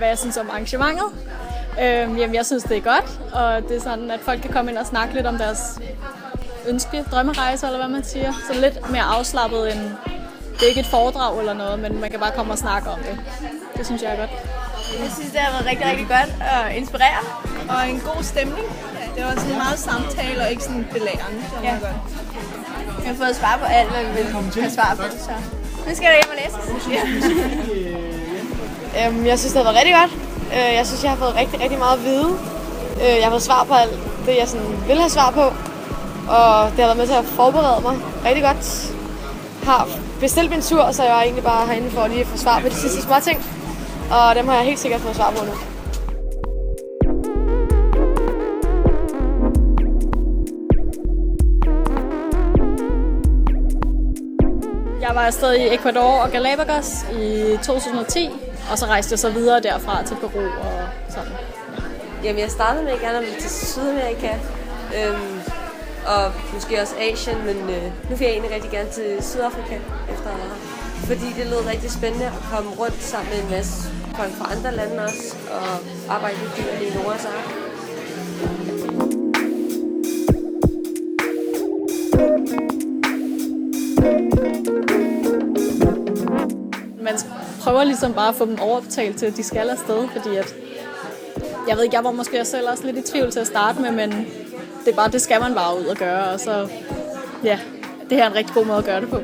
hvad jeg synes om arrangementet. Jamen, jeg synes, det er godt, og det er sådan, at folk kan komme ind og snakke lidt om deres drømmerejse, eller hvad man siger. Så lidt mere afslappet end, det er ikke et foredrag eller noget, men man kan bare komme og snakke om det. Det synes jeg er godt. Jeg synes, det har været rigtig, rigtig godt og inspirerende. Og en god stemning. Det var sådan meget samtale og ikke sådan belærende. Det var meget godt. Jeg har fået svar på alt, hvad vi vil have svar på. Så nu skal jeg hjem og læse. Jeg synes, det har været rigtig godt. Jeg synes, jeg har fået rigtig, rigtig meget at vide. Jeg har fået svar på alt det, jeg sådan vil have svar på. Og det har været med til at forberede mig rigtig godt. Har bestilt min tur, så jeg er egentlig bare herinde for lige at få svar på de sidste små ting. Og dem har jeg helt sikkert fået svar på nu. Jeg var afsted i Ecuador og Galapagos i 2010, og så rejste jeg så videre derfra til Peru og sådan. Jamen, jeg startede med at gerne ville til Sydamerika, og måske også Asien, men nu vil jeg egentlig rigtig gerne til Sydafrika, fordi det lød rigtig spændende at komme rundt sammen med en masse folk fra andre lande også, og arbejde med dyrene i Noahs Ark. Man prøver ligesom bare at få dem overbetalt til, at de skal afsted, fordi at, jeg ved ikke, jeg var måske selv også lidt i tvivl til at starte med, men det skal man bare ud og gøre, og så, ja, det her er en rigtig god måde at gøre det på.